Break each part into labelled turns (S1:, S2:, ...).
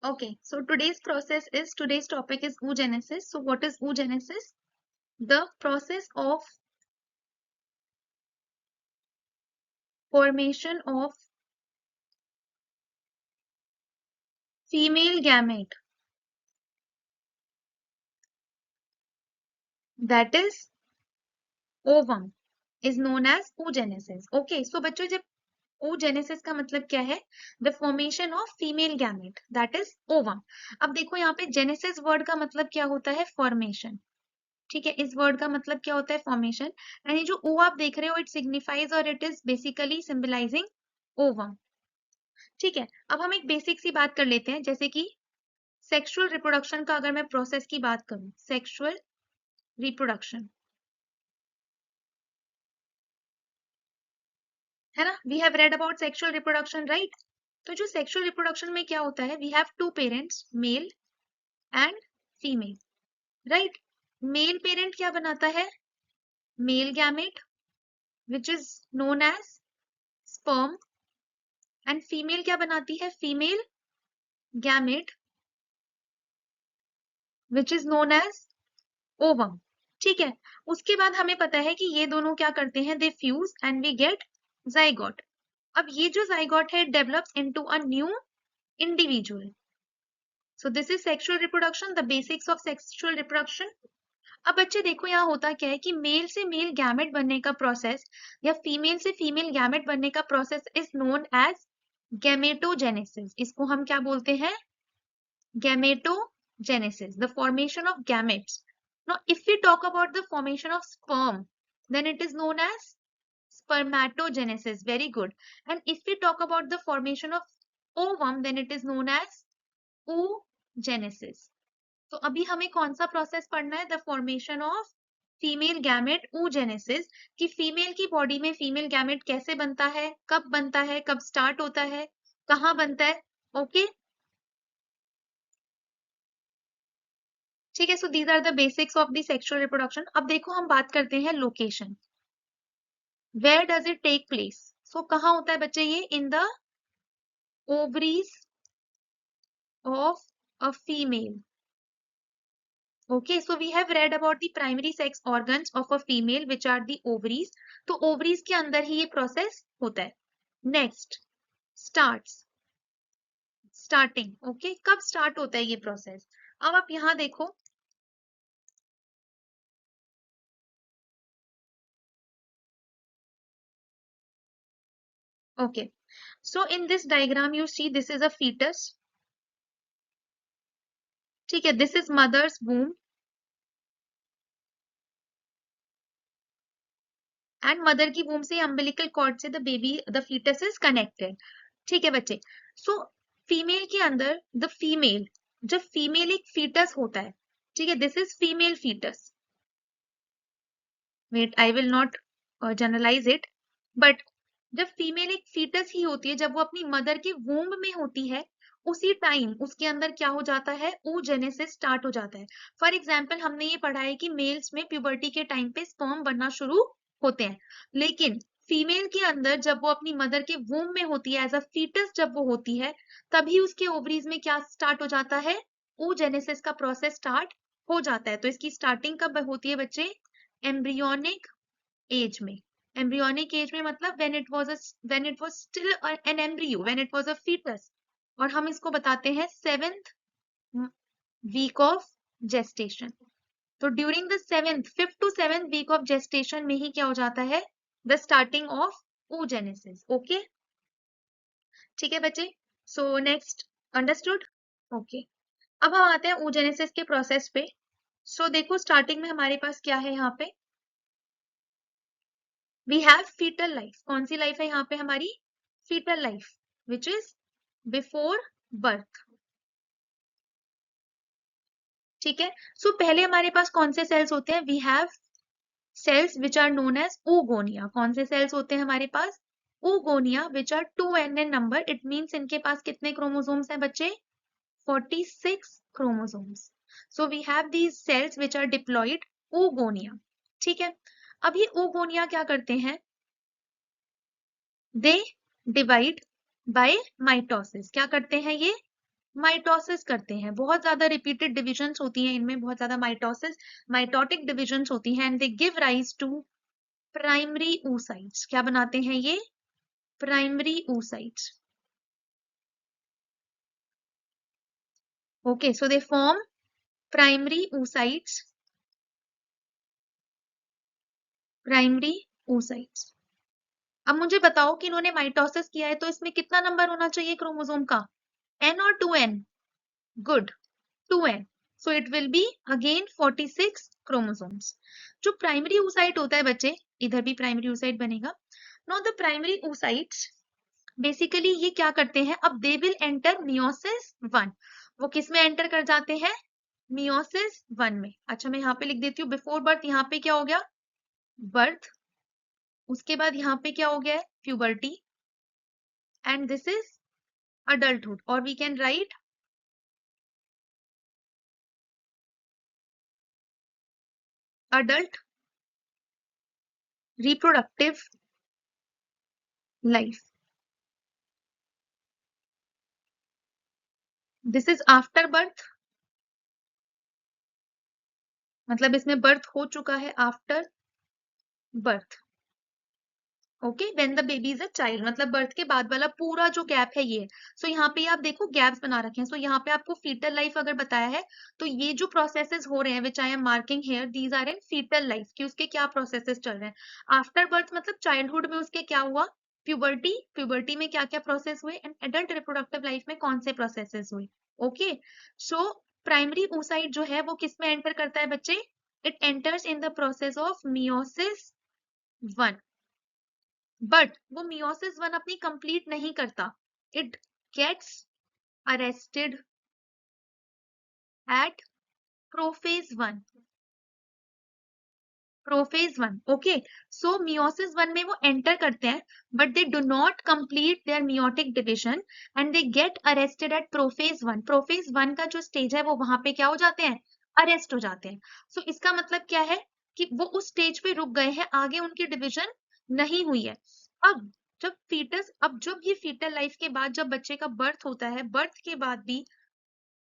S1: Okay, so today's topic is oogenesis. So what is oogenesis? The process of formation of female gamete, that is ovum, is known as oogenesis. Okay, so बच्चों जब oogenesis का मतलब क्या है? The formation of female gamete, that is ovum. अब देखो यहाँ पे genesis word का मतलब क्या होता है? Formation. ठीक है, इस वर्ड का मतलब क्या होता है? फॉर्मेशन. एंड ये जो ओ आप देख रहे हो, इट सिग्निफाइज और it is basically symbolising ovum. ठीक है, अब हम एक बेसिक सी बात कर लेते हैं, जैसे कि सेक्सुअल रिप्रोडक्शन का अगर मैं प्रोसेस की बात करूं, सेक्सुअल रिप्रोडक्शन है ना, we have read about sexual reproduction, right? तो जो सेक्सुअल रिप्रोडक्शन में क्या होता है, we have two parents, male and female, right? Male parent क्या बनाता है? Male gamete which is known as sperm, and female क्या बनाती है? Female gamete which is known as ovum. ठीक है, उसके बाद हमें पता है कि ये दोनों क्या करते हैं? They fuse and we get zygote. अब ये जो जाइगोट है develops into a new individual. So this is sexual reproduction, the basics of sexual reproduction. अब बच्चे देखो यहाँ होता क्या है कि मेल से मेल गैमेट बनने का प्रोसेस या फीमेल से फीमेल गैमेट बनने का process is known as gametogenesis. इसको हम क्या बोलते हैं? Gametogenesis, the formation of gametes. Now, if we talk about the formation of sperm, then it is known as spermatogenesis. Very good. And if we talk about the formation of ovum, then it is known as oogenesis. तो अभी हमें कौन सा process पढ़ना है? The formation of female gamete oogenesis, कि female की body में फीमेल गैमेट कैसे बनता है, कब बनता है, कब स्टार्ट होता है, कहाँ बनता है. ओके, ठीक है. So these are the basics of the sexual reproduction. अब देखो हम बात करते हैं location. Where does it take place? So कहाँ होता है बच्चे ये? In the ovaries of a female. Okay, so we have read about the primary sex organs of a female which are the ovaries. तो ओवरीज के अंदर ही ये प्रोसेस होता है. Next, starting. ओके, कब स्टार्ट होता है ये प्रोसेस? अब आप यहाँ देखो, okay, so in this diagram you see this is a fetus. ठीक है, this is mother's womb and mother की वूम से अम्बिलिकल कॉर्ड से the baby, the foetus is connected. ठीक है बच्चे. सो फीमेल के अंदर जब फीमेल एक फीटस होता है, ठीक है, this is female foetus. Wait, I will not generalise it, but जब फीमेल एक फीटस ही होती है, जब वो अपनी मदर के वूम्ब में होती है, उसी टाइम उसके अंदर क्या हो जाता है? oogenesis स्टार्ट हो जाता है. फॉर एग्जाम्पल हमने ये पढ़ा है कि मेल्स में प्यूबर्टी के टाइम पे स्पर्म बनना शुरू होते हैं, लेकिन फीमेल के अंदर जब वो अपनी मदर के वूम्ब में होती है, एज अ फीटस जब वो होती है, तभी उसके ओवरीज में क्या स्टार्ट हो जाता है? oogenesis का प्रोसेस स्टार्ट हो जाता है. तो इसकी स्टार्टिंग कब होती है बच्चे? एम्ब्रियोनिक एज में. एम्ब्रियोनिक एज में मतलब when it was still an embryo, when it was a fetus. और हम इसको बताते हैं 7th वीक ऑफ जेस्टेशन. तो during the 5th to 7th week of gestation में ही क्या हो जाता है? The starting of oogenesis. Okay, ठीक है बच्चे. So next, understood? ओके, अब हम आते हैं oogenesis के प्रोसेस पे. सो देखो स्टार्टिंग में हमारे पास क्या है यहाँ पे? We have foetal life. कौन सी लाइफ है यहाँ पे हमारी? Foetal life which is before birth. ठीक है, सो पहले हमारे पास कौन से सेल्स होते हैं? We have cells which are known as oogonia. कौन से सेल्स होते हैं हमारे पास? oogonia which are 2n in number. It means इनके पास कितने क्रोमोसोम्स हैं बच्चे? 46 chromosomes. So we have these cells which are diploid oogonia. ठीक है, अब ये oogonia क्या करते हैं? They divide by mitosis. क्या करते हैं ये? माइटोसिस करते हैं, बहुत ज्यादा रिपीटेड डिविजन्स होती हैं इनमें, बहुत ज्यादा माइटोसिस माइटोटिक डिविजन्स होती हैं, and they give rise to primary oocytes। क्या बनाते हैं ये? Primary oocytes। Okay, so they form primary oocytes, primary oocytes। अब मुझे बताओ कि इन्होंने माइटोसिस किया है तो इसमें कितना नंबर होना चाहिए क्रोमोसोम का? n और 2n? Good, 2n। So it will be again 46 chromosomes. जो प्राइमरी oocyte होता है बच्चे, इधर भी प्राइमरी oocyte बनेगा। Now the primary oocytes basically ये क्या करते हैं, अब दे विल एंटर मियोसिस 1। वो किस में एंटर कर जाते हैं? मियोसिस 1 में। अच्छा, मैं यहाँ पे लिख देती हूँ बिफोर बर्थ, यहाँ पे क्या हो गया? बर्थ। उसके बाद यहाँ पे क्या हो गया है? Puberty. And this is adulthood, or we can write adult reproductive life. This is after birth, मतलब इसमें बर्थ हो चुका है after birth. Okay, when the baby is a child, मतलब बर्थ के बाद वाला पूरा जो गैप है ये। सो यहाँ पे आप देखो गैप्स बना रखे हैं। सो यहाँ पे आपको फीटल लाइफ अगर बताया है तो ये जो प्रोसेसेस हो रहे हैं which I am marking here, these are in foetal life, कि उसके क्या प्रोसेसेस चल रहे हैं। आफ्टर बर्थ मतलब चाइल्डहुड में उसके क्या हुआ? प्यूबर्टी, प्यूबर्टी में क्या क्या प्रोसेस हुए, एंड एडल्ट रिप्रोडक्टिव लाइफ में कौन से प्रोसेसेस हुए। ओके, सो प्राइमरी oocyte जो है वो किस में एंटर करता है बच्चे? It enters in the process of meiosis 1। But वो मियोसिस 1 अपनी कंप्लीट नहीं करता। It gets arrested at prophase 1। Prophase 1, okay. So meiosis 1 में वो एंटर करते हैं, but they do not complete their meiotic division and they get arrested at prophase 1। Prophase 1 का जो स्टेज है वो वहां पे क्या हो जाते हैं? अरेस्ट हो जाते हैं। सो इसका मतलब क्या है कि वो उस स्टेज पे रुक गए हैं, आगे उनकी डिविजन नहीं हुई है। अब जब ये फीटल लाइफ के बाद जब बच्चे का बर्थ होता है, बर्थ के बाद भी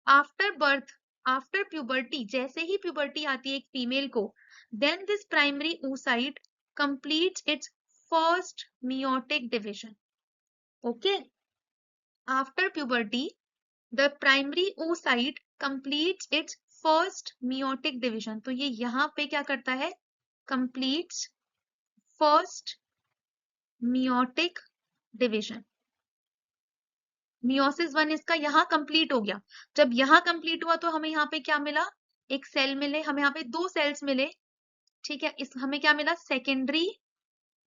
S1: आफ्टर बर्थ, आफ्टर प्यूबर्टी, जैसे ही प्यूबर्टी आती है एक फीमेल को, then this primary oocyte completes its first meiotic division. Okay, after puberty the primary oocyte completes its first meiotic division। तो ये यहाँ पे क्या करता है? completes first meiotic division। Meiosis 1 इसका यहाँ कंप्लीट हो गया। जब यहाँ कंप्लीट हुआ तो हमें यहाँ पे क्या मिला? एक सेल मिले, हमें यहाँ पे 2 सेल्स मिले। ठीक है, इस हमें क्या मिला? Secondary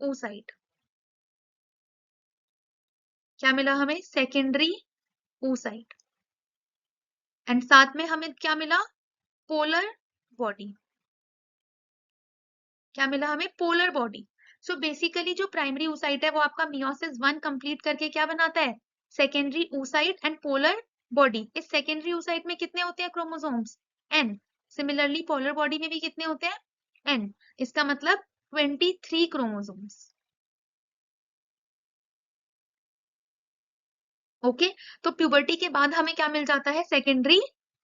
S1: oocyte। क्या मिला हमें? Secondary oocyte। एंड साथ में हमें क्या मिला? Polar body. क्या मिला हमें? Polar body. सो बेसिकली जो प्राइमरी oocyte है वो आपका मियोसिस 1 कंप्लीट करके क्या बनाता है? Secondary oocyte and polar body. इस सेकेंडरी oocyte में कितने होते हैं chromosomes? n। Similarly polar body में भी कितने होते हैं? n। इसका मतलब 23 क्रोमोसोम्स। ओके, तो प्यूबर्टी के बाद हमें क्या मिल जाता है? Secondary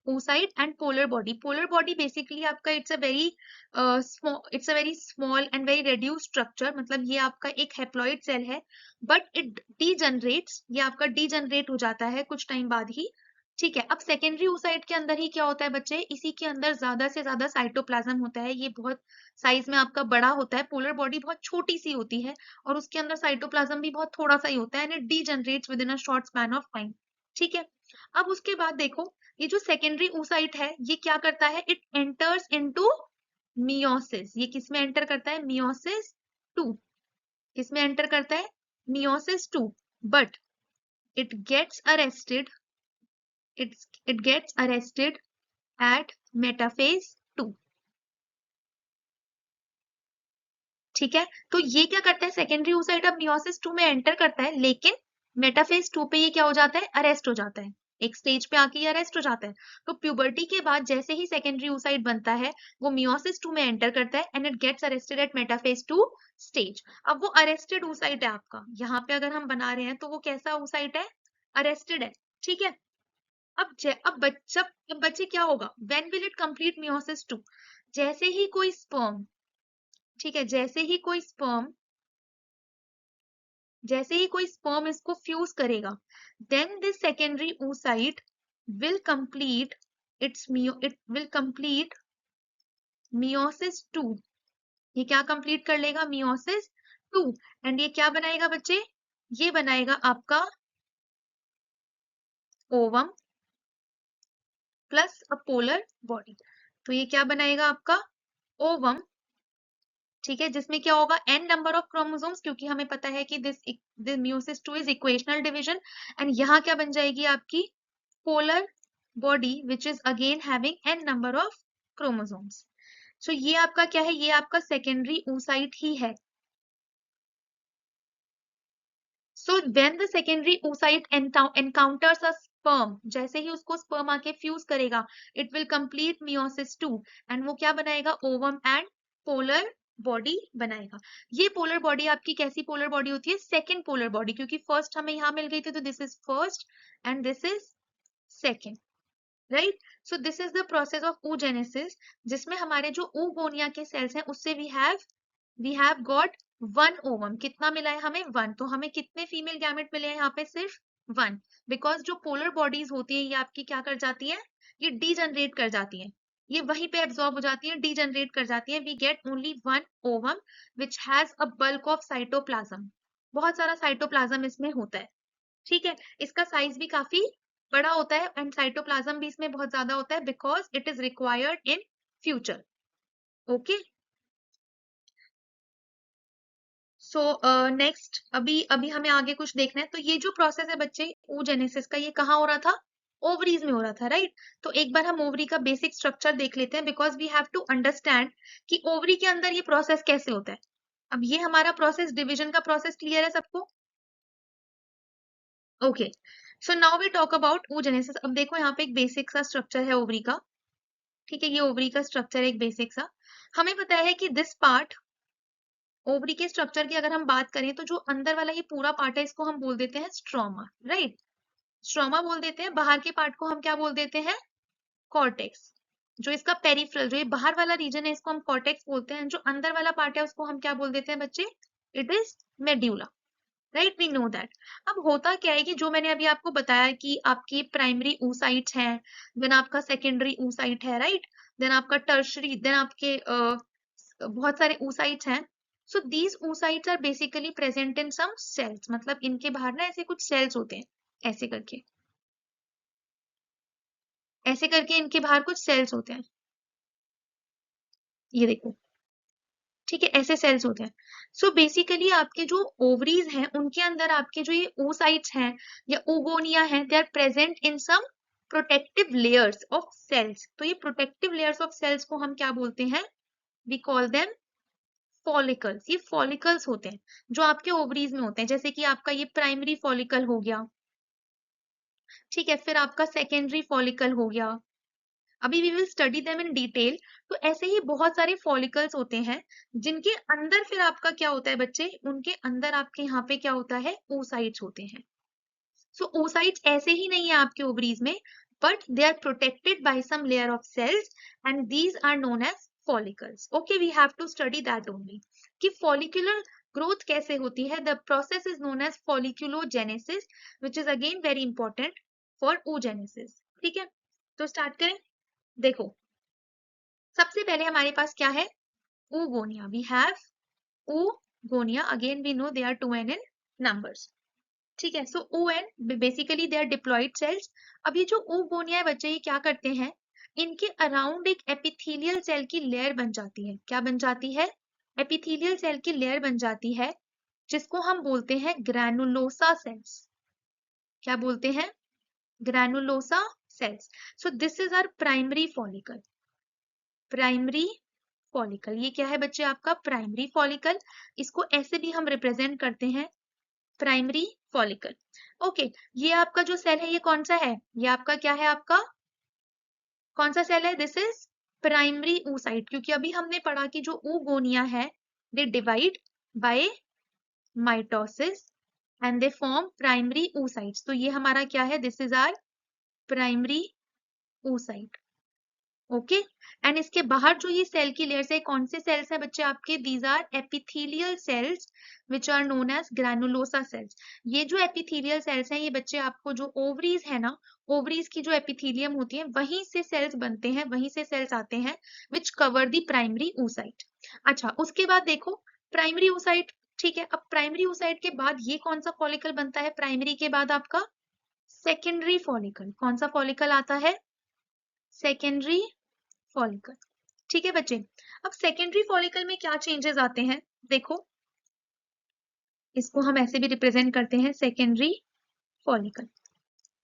S1: oocyte and polar body. Polar body basically आपका it's a very small and very reduced structure, मतलब ये आपका एक हेप्लॉइड सेल है, बट इट डीजनरेट्स, ये आपका डीजनरेट हो जाता है कुछ टाइम बाद ही। ठीक है, अब सेकेंडरी oocyte के अंदर ही क्या होता है बच्चे? इसी के अंदर ज्यादा से ज्यादा साइटोप्लाज्म होता है। ये बहुत साइज में आपका बड़ा होता है, पोलर बॉडी बहुत छोटी सी होती है और उसके अंदर साइटोप्लाज्म भी बहुत थोड़ा सा ही होता है, and it degenerates within a short span of time. ठीक है, अब उसके बाद देखो ये जो सेकेंडरी oocyte है ये क्या करता है? It enters into meiosis. ये किस में एंटर करता है? मियोसिस 2। किस में एंटर करता है? Meiosis 2। But it gets arrested, it gets arrested at metaphase 2। ठीक है, तो ये क्या करता है? सेकेंडरी oocyte अब मियोसिस 2 में एंटर करता है, लेकिन मेटाफेज 2 पे ये क्या हो जाता है? अरेस्ट हो जाता है। एक स्टेज पे आके ये अरेस्ट हो जाता है। तो प्यूबर्टी के बाद जैसे ही सेकेंडरी oocyte बनता है वो मियोसिस 2 में एंटर करता है and it gets arrested at metaphase 2 stage. अब वो अरेस्टेड oocyte है आपका, यहाँ पे अगर हम बना रहे हैं तो वो कैसा oocyte है? अरेस्टेड है। ठीक है, अब बच्चे क्या होगा, when will it complete meiosis 2? जैसे ही कोई स्पर्म, ठीक है, जैसे ही कोई स्पर्म इसको फ्यूज करेगा, then this secondary oocyte will complete it will complete meiosis 2। ये क्या कंप्लीट कर लेगा, मियोसिस 2। एंड ये क्या बनाएगा बच्चे, ये बनाएगा आपका ovum plus a polar body. तो ये क्या बनाएगा आपका ओवम, ठीक है, जिसमें क्या होगा n नंबर ऑफ क्रोमोसोम्स, क्योंकि हमें पता है कि this meiosis 2 is equational division. And यहाँ क्या बन जाएगी आपकी polar body which is again having n number of chromosomes. So ये आपका क्या है, ये आपका सेकेंडरी oocyte ही है। So when the secondary oocyte encounters a sperm, जैसे ही उसको sperm आके फ्यूज करेगा, it will complete meiosis 2 and वो क्या बनाएगा, ovum and polar बॉडी बनाएगा। ये पोलर बॉडी आपकी कैसी पोलर बॉडी होती है, सेकेंड पोलर बॉडी, क्योंकि फर्स्ट हमें यहाँ मिल गई थी, तो this is first and this is second, right. So this is the process of oogenesis, जिसमें हमारे जो oogonia के सेल्स हैं उससे we have got one ovum. कितना मिला है हमें, वन। तो हमें कितने फीमेल गैमेट मिले हैं यहाँ पे, सिर्फ वन। बिकॉज जो पोलर बॉडीज होती है ये आपकी क्या कर जाती है, ये डीजनरेट कर जाती है, ये वहीं पे एब्जॉर्ब हो जाती है, डीजनरेट कर जाती है। We get only one ovum which has a bulk of cytoplasm. बहुत सारा साइटोप्लाज्म इसमें होता है, ठीक है। इसका साइज भी काफी बड़ा होता है एंड साइटोप्लाज्म भी इसमें बहुत ज्यादा होता है, because it is required in future. Okay, so next अभी अभी हमें आगे कुछ देखना है। तो ये जो प्रोसेस है बच्चे oogenesis का, ये कहाँ हो रहा था, ओवरीज में हो रहा था, राइट। तो एक बार हम ओवरी का बेसिक स्ट्रक्चर देख लेते हैं, because we have to understand कि ओवरी के अंदर ये प्रोसेस कैसे होता है। अब ये हमारा प्रोसेस, डिवीजन का प्रोसेस क्लियर है सबको, okay. So now we talk about oogenesis। अब देखो यहाँ पे एक बेसिक सा स्ट्रक्चर है ओवरी का, ठीक है, ये ओवरी का स्ट्रक्चर है एक बेसिक सा। हमें पता है कि दिस पार्ट, ओवरी के स्ट्रक्चर की अगर हम बात करें, तो जो अंदर वाला ये पूरा पार्ट है इसको हम बोल देते हैं स्ट्रोमा, राइट। स्ट्रोमा बोल देते हैं। बाहर के पार्ट को हम क्या बोल देते हैं, कॉर्टेक्स। जो इसका पेरिफेरल, जो ये बाहर वाला रीजन है, इसको हम कॉर्टेक्स बोलते हैं। जो अंदर वाला पार्ट है उसको हम क्या बोल देते हैं बच्चे, it is medulla, right, we know that. अब होता क्या है कि जो मैंने अभी आपको बताया कि आपकी प्राइमरी oocytes हैं, देन आपका सेकेंडरी oocyte है, राइट, देन आपका टर्शरी, देन आपके बहुत सारे oocytes हैं। So these oocytes are basically present in some cells, मतलब इनके बाहर ना ऐसे कुछ सेल्स होते हैं, ऐसे करके, ऐसे करके इनके बाहर कुछ सेल्स होते हैं, ये देखो, ठीक है, ऐसे सेल्स होते हैं। सो बेसिकली आपके जो ओवरीज हैं उनके अंदर आपके जो ये oocytes हैं या oogonia हैं, they are present in some protective layers of cells. तो ये प्रोटेक्टिव लेयर्स ऑफ सेल्स को हम क्या बोलते हैं, वी कॉल देम फॉलिकल्स। ये फॉलिकल्स होते हैं जो आपके ओवरीज में होते हैं, जैसे कि आपका ये प्राइमरी फॉलिकल हो गया, ठीक है, फिर आपका सेकेंडरी फॉलिकल हो गया। अभी we will study them in detail. तो ऐसे ही बहुत सारे फॉलिकल्स होते हैं जिनके अंदर फिर आपका क्या होता है बच्चे, उनके अंदर आपके यहाँ पे क्या होता है, oocytes होते हैं। सो oocytes ऐसे ही नहीं है आपके ओवरीज में, but they are protected by some layer of cells and these are known as follicles. Okay, we have to study that only कि फॉलिकुलर ग्रोथ कैसे होती है। The process is known as folliculogenesis which is again very important for oogenesis, ठीक है। तो start करें, देखो सबसे पहले हमारे पास क्या है, oogonia। We have oogonia, again we know they are 2n in numbers, ठीक है। So ON basically they are diploid cells. अब ये जो oogonia है बच्चे, ये क्या करते हैं, इनके अराउंड एक एपिथेलियल सेल की लेयर बन जाती है। क्या बन जाती है, एपिथेलियल सेल की लेयर बन जाती है, जिसको हम बोलते हैं ग्रैनुलोसा सेल्स। क्या बोलते हैं, granulosa cells. So this is our primary follicle, primary follicle. ये क्या है बच्चे, आपका प्राइमरी फॉलिकल। इसको ऐसे भी हम रिप्रेजेंट करते हैं, प्राइमरी फॉलिकल। ओके, ये आपका जो सेल है ये कौन सा है, ये आपका क्या है, आपका कौन सा सेल है, दिस इज प्राइमरी oocyte। क्योंकि अभी हमने पढ़ा कि जो oogonia है, they divide by mitosis and they form primary oocytes। तो ये हमारा क्या है, this is our primary oocyte। Okay, and इसके बाहर जो ये सेल की लेयर्स है, कौन से सेल्स है बच्चे आपके? These are epithelial cells which are known as granulosa cells. ये जो एपिथेलियल सेल्स हैं ये बच्चे आपको जो ओवरीज है ना, ओवरीज की जो एपिथेलियम होती है वहीं से सेल्स बनते हैं, वहीं से सेल्स आते हैं विच कवर द प्राइमरी oocyte। अच्छा, उसके बाद देखो प्राइमरी oocyte, ठीक है। अब प्राइमरी oocyte के बाद ये कौन सा फॉलिकल बनता है? प्राइमरी के बाद आपका सेकेंडरी फॉलिकल। कौन सा फॉलिकल आता है? Secondary follicle. ठीक है बच्चे, अब सेकेंडरी फॉलिकल में क्या चेंजेस आते हैं? देखो, इसको हम ऐसे भी रिप्रेजेंट करते हैं, secondary follicle.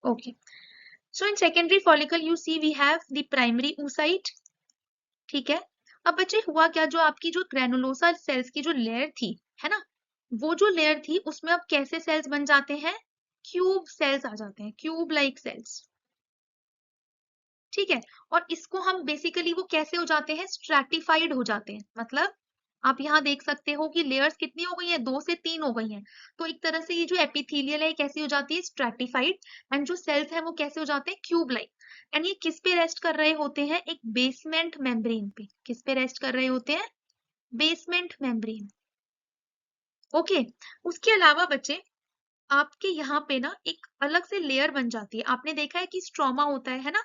S1: Okay, so in secondary follicle you see we have the primary oocyte। ठीक है, अब बच्चे हुआ क्या, जो आपकी जो ग्रेनुलोसा सेल्स की जो लेयर थी, है ना, वो जो लेयर थी उसमें अब कैसे सेल्स बन जाते हैं? क्यूब सेल्स आ जाते हैं, क्यूब लाइक सेल्स। ठीक है, और इसको हम बेसिकली वो कैसे हो जाते हैं? स्ट्रैटिफाइड हो जाते हैं। मतलब आप यहाँ देख सकते हो कि लेयर्स कितनी हो गई हैं? 2 से 3 हो गई हैं। तो एक तरह से ये जो एपिथेलियल है कैसी हो जाती है? स्ट्रैटिफाइड। एंड जो सेल्स है वो कैसे हो जाते हैं? Cube like. एंड ये किस पे रेस्ट कर रहे होते हैं? एक बेसमेंट मेम्ब्रेन पे। किस पे रेस्ट कर रहे होते हैं? Basement membrane. ओके, उसके अलावा बच्चे आपके यहाँ पे ना एक अलग से लेयर बन जाती है। आपने देखा है कि स्ट्रोमा होता है ना,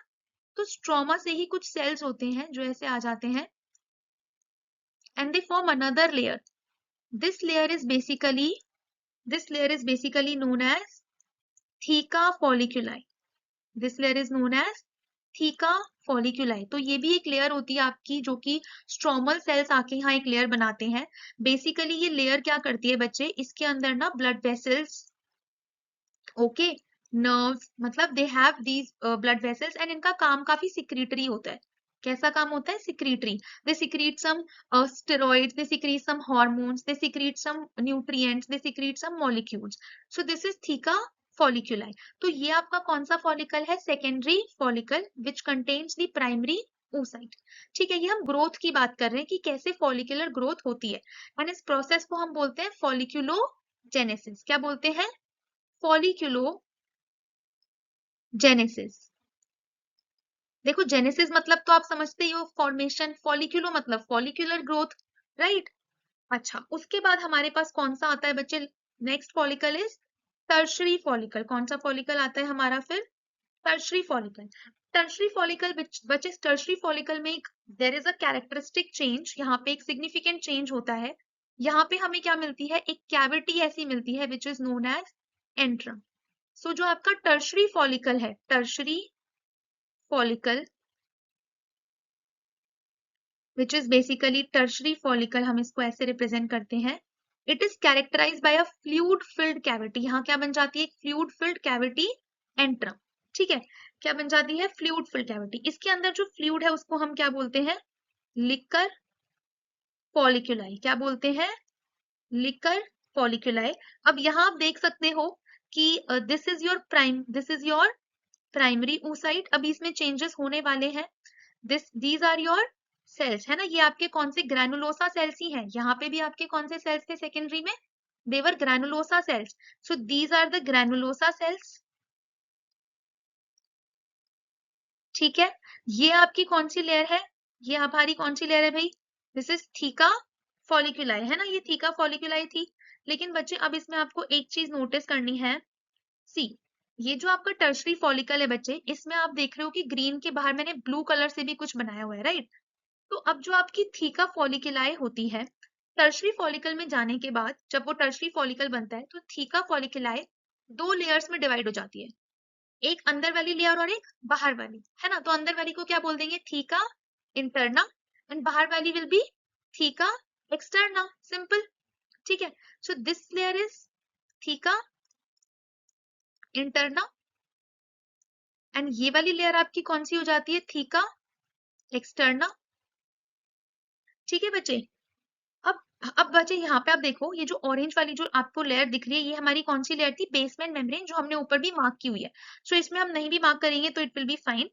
S1: तो स्ट्रोमा से ही कुछ सेल्स होते हैं जो ऐसे आ जाते हैं and they form another layer. This layer is basically known as theca folliculi. This layer is known as theca folliculi. तो ये भी एक लेयर होती है आपकी जो कि स्ट्रोमल सेल्स आके यहाँ एक लेयर बनाते हैं। बेसिकली ये लेयर क्या करती है बच्चे? इसके अंदर ना ब्लड वेसल्स, ओके, नर्व्स, मतलब they have these blood vessels and इनका काम काफी सिक्रीटरी होता है। कैसा काम होता है? Secretory. They secrete some steroids, they secrete some hormones, they secrete some nutrients, they secrete some molecules. So this is theca folliculi. तो ये आपका कौन सा फॉलिकल है? Secondary follicle which contains the primary oocyte। ठीक है, ये हम ग्रोथ की बात कर रहे हैं कि कैसे फॉलिकुलर ग्रोथ होती है, एंड इस प्रोसेस को हम बोलते हैं फॉलिक्यूलोजेनेसिस। क्या बोलते हैं? फॉलिक्यूलोजेनेसिस। देखो, जेनेसिस मतलब तो आप समझते ही हो, फॉर्मेशन। फॉलिक्यूलो मतलब फॉलिक्यूलर ग्रोथ, राइट। अच्छा, उसके बाद हमारे पास कौन सा आता है बच्चे? Next follicle is tertiary follicle. कौन सा फॉलिकल आता है हमारा फिर? Tertiary follicle. टर्शरी फॉलिकल बच्चे, टर्शरी फॉलिकल में एक there is a characteristic change. यहाँ पे एक सिग्निफिकेंट चेंज होता है। यहाँ पे हमें क्या मिलती है? एक कैविटी ऐसी मिलती है which is known as antrum. So जो आपका टर्शरी फॉलिकल है, tertiary follicle which is basically tertiary follicle, हम इसको ऐसे रिप्रेजेंट करते हैं। It is characterize by a fluid filled cavity. यहाँ क्या बन जाती है? एक फ्लूइड फिल्ड कैविटी, एंट्रम। ठीक है, क्या बन जाती है? Fluid filled cavity. इसके अंदर जो फ्लूइड है उसको हम क्या बोलते हैं? लिकर फॉलिक्यूलाई। क्या बोलते हैं? लिकर फॉलिक्यूलाई। अब यहाँ आप देख सकते हो कि this is your primary oocyte। अभी इसमें चेंजेस होने वाले हैं। दीज आर योर सेल्स, है ना, ये आपके कौन से? ग्रैनुलोसा सेल्स ही हैं। यहाँ पे भी आपके कौन से सेल्स थे सेकेंडरी में? They were granulosa cells. So these are the granulosa cells. ठीक है, ये आपकी कौन सी लेयर है? ये हमारी कौन सी लेयर है भाई? दिस इज थीका फॉलिक्यूलाई, है ना, ये थीका फॉलिक्यूलाई थी। लेकिन बच्चे अब इसमें आपको एक चीज नोटिस करनी है। सी, ये जो आपका टर्शरी फॉलिकल है बच्चे, इसमें आप देख रहे हो कि ग्रीन के बाहर मैंने ब्लू कलर से भी कुछ बनाया हुआ है, राइट। तो अब जो आपकी थीका फॉलिकुलाई होती है, टर्शरी फॉलिकल में जाने के बाद जब वो टर्शरी फॉलिकल बनता है तो थीका फॉलिकुलाई 2 लेयर्स में डिवाइड हो जाती है। एक अंदर वाली लेयर और एक बाहर वाली, है ना। तो अंदर वाली को क्या बोल देंगे? थीका इंटरना, एंड बाहर वाली will be theca externa. Simple, ठीक है। So this layer is theca interna, and ये वाली लेयर आपकी कौन सी हो जाती है? Theca externa. ठीक है बच्चे, अब बच्चे यहाँ पे आप देखो, ये जो ऑरेंज वाली जो आपको लेयर दिख रही है, ये हमारी कौन सी लेयर थी? बेसमेंट मेम्ब्रेन, जो हमने ऊपर भी मार्क की हुई है। सो इसमें हम नहीं भी मार्क करेंगे तो it will be fine.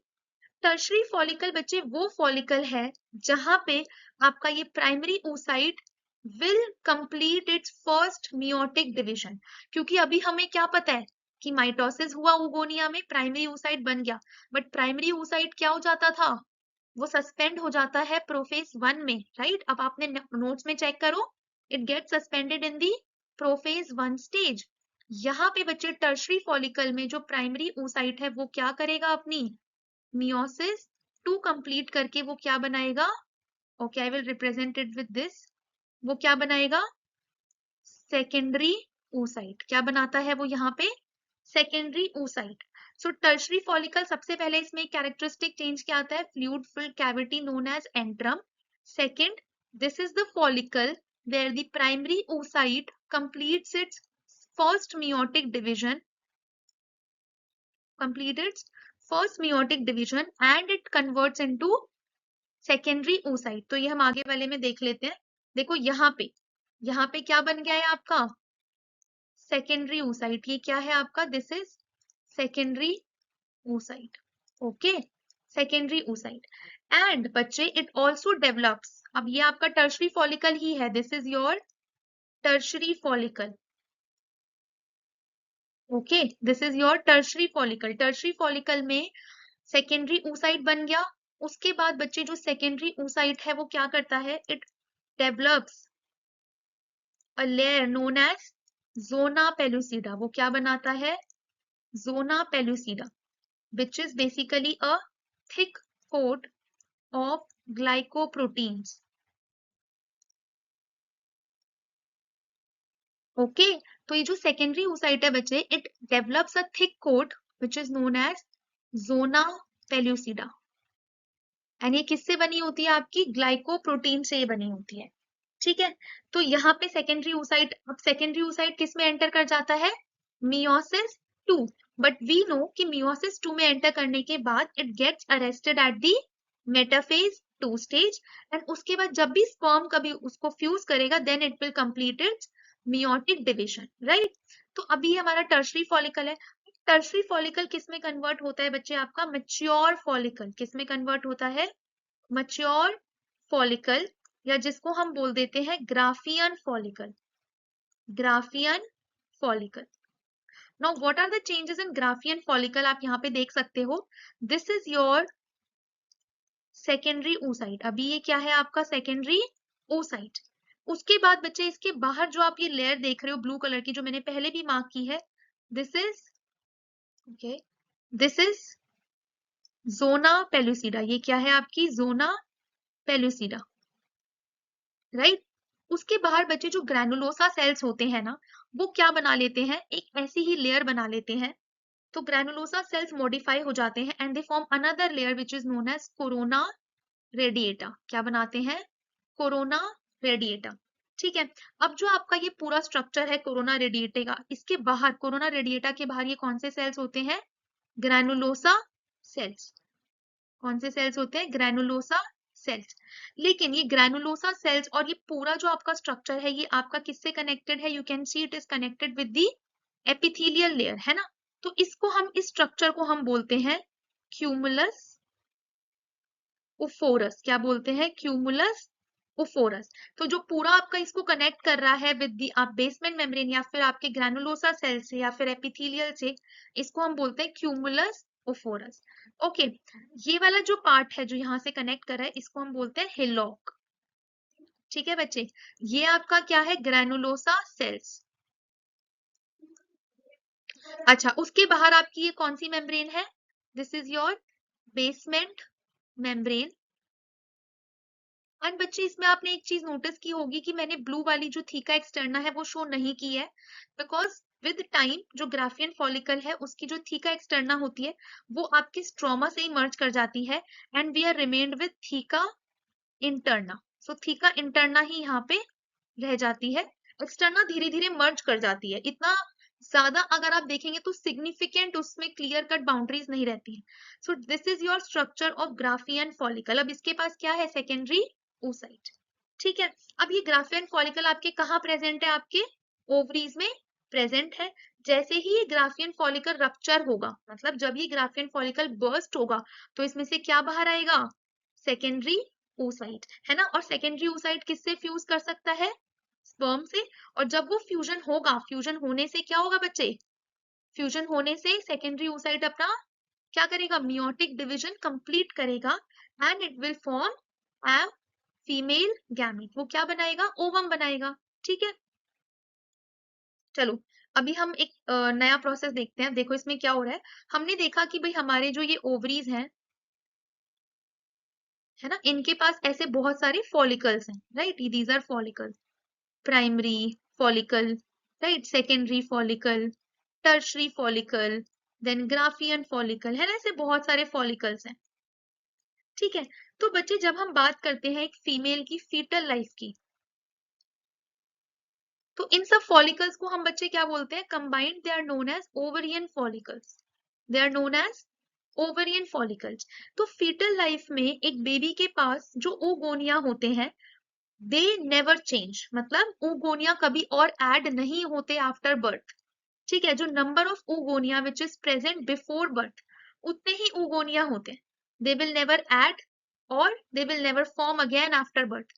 S1: Tertiary follicle बच्चे वो फॉलिकल है जहां पे आपका ये primary oocyte will complete it's first meiotic division. क्योंकि अभी हमें क्या पता है कि माइटोसिस हुआ ओगोनिया में, प्राइमरी oocyte बन गया, बट प्राइमरी oocyte क्या हो जाता था, वो सस्पेंड हो जाता है प्रोफेज 1 में, राइट? अब आपने नोट्स में चेक करो, it get suspended in the prophase 1 stage. यहाँ पे बच्चे टर्शरी फॉलिकल में जो प्राइमरी oocyte है वो क्या करेगा, अपनी मियोसिस 2 कंप्लीट करके वो क्या बनाएगा, okay I will represent it with this, वो क्या बनाएगा, सेकेंडरी oocyte। क्या बनाता है वो यहाँ पे, सेकेंडरी oocyte। सो टर्शरी फॉलिकल सबसे पहले इसमें कैरेक्टरिस्टिक चेंज क्या आता है, fluid filled cavity known as antrum. Second, this is the follicle where the primary oocyte completes its first meiotic division, and it converts into secondary oocyte। तो ये हम आगे वाले में देख लेते हैं। देखो यहाँ पे क्या बन गया है आपका, सेकेंडरी oocyte। ये क्या है आपका, this is secondary oocyte, okay, secondary oocyte। And बच्चे इट ऑल्सो डेवलप्स, अब ये आपका टर्शरी फॉलिकल ही है, this is your tertiary follicle, okay, this is your tertiary follicle. Tertiary follicle में सेकेंडरी oocyte बन गया। उसके बाद बच्चे जो सेकेंडरी oocyte है वो क्या करता है, it develops a layer known as zona pellucida. वो क्या बनाता है, zona pellucida, which is basically a thick coat of glycoproteins, okay. तो ये जो सेकेंडरी oocyte है बच्चे, it develops a thick coat which is known as zona pellucida, and ये किससे बनी होती है, आपकी ग्लाइकोप्रोटीन से ये बनी होती है, ठीक है। तो यहाँ पे सेकेंडरी oocyte, अब सेकेंडरी oocyte किस में एंटर कर जाता है, मियोसिस 2। बट वी नो कि मियोसिस 2 में एंटर करने के बाद it gets arrested at the metaphase 2 stage, and उसके बाद जब भी स्पर्म कभी उसको फ्यूज करेगा then it will complete its meiotic division, right. तो अभी हमारा टर्शरी फॉलिकल है। टर्शरी फॉलिकल किस में कन्वर्ट होता है बच्चे, आपका मैच्योर फॉलिकल। किस में कन्वर्ट होता है, मैच्योर फॉलिकल, या जिसको हम बोल देते हैं Graafian follicle, Graafian follicle. Now what are the changes in Graafian follicle, आप यहाँ पे देख सकते हो, this is your secondary oocyte। अभी ये क्या है आपका, सेकेंडरी oocyte। उसके बाद बच्चे इसके बाहर जो आप ये लेयर देख रहे हो ब्लू कलर की, जो मैंने पहले भी मार्क की है, this is okay, this is zona pellucida. ये क्या है आपकी, जोना पेलुसिडा, राइट। उसके बाहर बच्चे जो ग्रैनुलोसा सेल्स होते हैं ना, वो क्या बना लेते हैं, एक ऐसी ही लेयर बना लेते हैं। तो ग्रैनुलोसा सेल्स मॉडिफाई हो जाते हैं and they form another layer which is known as corona radiata. क्या बनाते हैं, कोरोना रेडिएटा, ठीक है। अब जो आपका ये पूरा स्ट्रक्चर है कोरोना रेडिएटे का, इसके बाहर, कोरोना रेडिएटा के बाहर ये कौन से सेल्स होते हैं, ग्रैनुलोसा सेल्स। कौन से सेल्स होते हैं, ग्रैनुलोसा सेल्स। लेकिन ये ग्रैनुलोसा सेल्स और ये पूरा जो आपका स्ट्रक्चर है, ये आपका किससे कनेक्टेड है, you can see it is connected with the epithelial layer, है ना। तो इसको हम, इस स्ट्रक्चर को हम बोलते हैं क्यूमुलस उफोरस। क्या बोलते हैं, क्यूमुलस उफोरस। तो जो पूरा आपका इसको कनेक्ट कर रहा है विद दी आप बेसमेंट मेम्ब्रेन या फिर आपके ग्रैनुलोसा सेल से या फिर एपिथेलियल से, इसको हम बोलते हैं क्यूमुलस उफोरस, ओके। ये वाला जो पार्ट है जो यहाँ से कनेक्ट कर रहा है, इसको हम बोलते हैं हिलॉक, ठीक है बच्चे। ये आपका क्या है, ग्रैनुलोसा सेल्स। अच्छा, उसके बाहर आपकी ये कौन सी मेम्ब्रेन है, this is your basement membrane. And बच्चे इसमें आपने एक चीज नोटिस की होगी कि मैंने ब्लू वाली जो थीका एक्सटर्ना है वो शो नहीं की है, बिकॉज विद टाइम जो ग्राफियन फॉलिकल है उसकी जो थीका एक्सटर्ना होती है वो आपके स्ट्रोमा से ही मर्ज कर जाती है, and we are remained with theca interna. So theca interna ही यहाँ पे रह जाती है, एक्सटर्ना धीरे धीरे मर्ज कर जाती है। इतना ज्यादा अगर आप देखेंगे तो सिग्निफिकेंट उसमें क्लियर कट बाउंड्रीज नहीं रहती है। सो this is your structure of Graafian follicle. अब इसके पास क्या है, सेकेंडरी oocyte, ठीक है। अब ये ग्राफियन फॉलिकल आपके कहाँ प्रेजेंट है, आपके ओवरीज में प्रेजेंट है। जैसे ही ये ग्राफियन फॉलिकल रप्चर होगा, मतलब जब ये ग्राफियन फॉलिकल बर्स्ट होगा, तो इसमें से क्या बाहर आएगा, सेकेंडरी oocyte, है ना। और सेकेंडरी oocyte किससे फ्यूज कर सकता है, स्पर्म से। और जब वो फ्यूजन होगा, फ्यूजन होने से क्या होगा बच्चे, फ्यूजन होने से सेकेंडरी oocyte अपना क्या करेगा, मियोटिक डिवीजन कंप्लीट करेगा and it will form a female gamete. वो क्या बनाएगा, ओवम बनाएगा। ठीक है, चलो अभी हम एक नया प्रोसेस देखते हैं। देखो इसमें क्या हो रहा है, हमने देखा कि भाई हमारे जो ये ओवरीज हैं, है ना, इनके पास ऐसे बहुत सारे फॉलिकल्स हैं, right, these are follicles, primary follicle, right, secondary follicle, tertiary follicle, then Graafian follicle, है ना, ऐसे बहुत सारे फॉलिकल्स हैं। ठीक है, तो बच्चे जब हम बात करते हैं एक फीमेल की फीटल लाइफ की, तो इन सब फॉलिकल्स को हम बच्चे क्या बोलते हैं, combined, they are known as ovarian follicles, they are known as ovarian follicles. तो फीटल लाइफ में एक बेबी के पास जो ओगोनिया होते हैं, दे नेवर चेंज, मतलब ओगोनिया कभी और ऐड नहीं होते आफ्टर बर्थ। ठीक है, जो number of oogonia which is present before birth, उतने ही ओगोनिया होते हैं, दे विल नेवर ऐड और they will never form again after birth.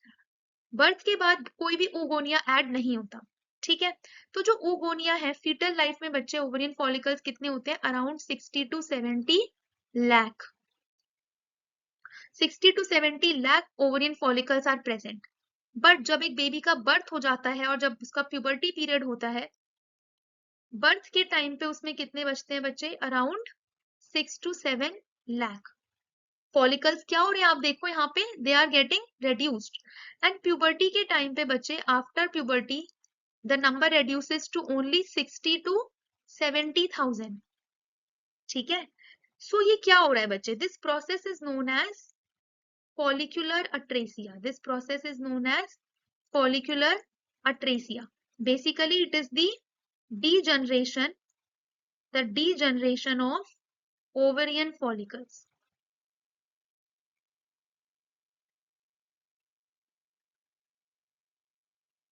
S1: Birth के बाद कोई भी ओगोनिया ऐड नहीं होता। ठीक है, तो जो ओगोनिया है फीटल लाइफ में बच्चे, ओवरियन फॉलिकल्स कितने होते हैं, around 60 to 70 lakh, 60 to 70 lakh ovarian follicles are present. But जब एक बेबी का बर्थ हो जाता है और जब उसका प्यूबर्टी पीरियड होता है, बर्थ के टाइम पे उसमें कितने बचते हैं बच्चे, अराउंड 6 to 7 लाख फॉलिकल्स। क्या हो रहे हैं आप देखो यहाँ पे, they are getting reduced. And puberty के टाइम पे बच्चे, after puberty the number reduces to only 60 to 70,000। ठीक है, सो ये क्या हो रहा है बच्चे, this process is known as follicular atresia, this process is known as follicular atresia। basically it is the degeneration of ovarian follicles।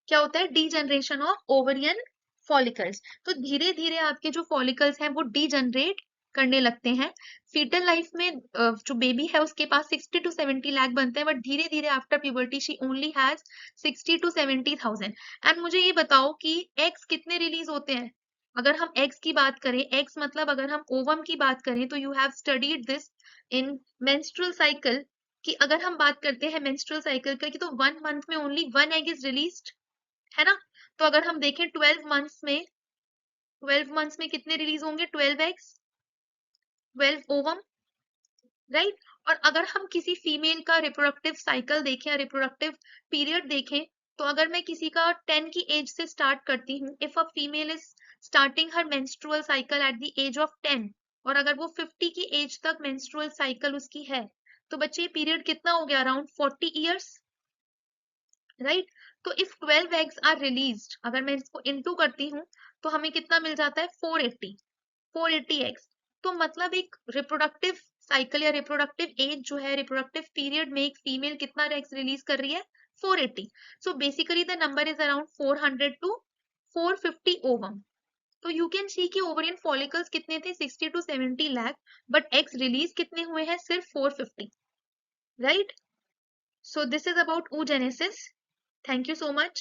S1: क्या होता है, डीजनरेशन ऑफ ओवरियन फॉलिकल्स। तो धीरे धीरे आपके जो फॉलिकल्स हैं वो डीजनरेट करने लगते हैं। फीटल लाइफ में जो बेबी है उसके पास 60 to 70 लाख बनते हैं, बट धीरे धीरे after puberty she only has 60 to 70,000। And मुझे ये बताओ कि एग्स कितने रिलीज होते हैं। अगर हम एग्स की बात करें, एग्स मतलब अगर हम ओवम की बात करें, तो you have studied this in menstrual cycle, कि अगर हम बात करते हैं मेंस्ट्रुअल साइकिल की, तो 1 मंथ में ओनली 1 एग इज रिलीज्ड, है ना। तो अगर हम देखें 12 मंथ्स में कितने रिलीज होंगे, 12 एग्स, 12 ओवम, राइट। और अगर हम किसी फीमेल का रिप्रोडक्टिव साइकिल देखें या रिप्रोडक्टिव पीरियड देखें, तो अगर मैं किसी का 10 की एज से स्टार्ट करती हूँ, if a female is starting her menstrual cycle at the age of 10, और अगर वो 50 की एज तक मेंस्ट्रुअल साइकिल उसकी है, तो बच्चे पीरियड कितना हो गया, अराउंड 40 ईयर्स, राइट। तो इफ 12 एग्स आर रिलीज्ड, अगर मैं इसको इनटू करती हूँ, तो हमें कितना मिल जाता है, 480 एग्स। तो मतलब एक रिप्रोडक्टिव साइकिल या रिप्रोडक्टिव एज जो है, रिप्रोडक्टिव पीरियड में एक फीमेल कितना एग्स रिलीज कर रही है, 480। So basically the number is around 400 to 450 ovum. तो यू कैन सी कि ओवरियन फॉलिकल्स कितने थे, 60 to 70 lakh, but eggs release कितने हुए हैं, सिर्फ 450, right. So this is about oogenesis। Thank you so much.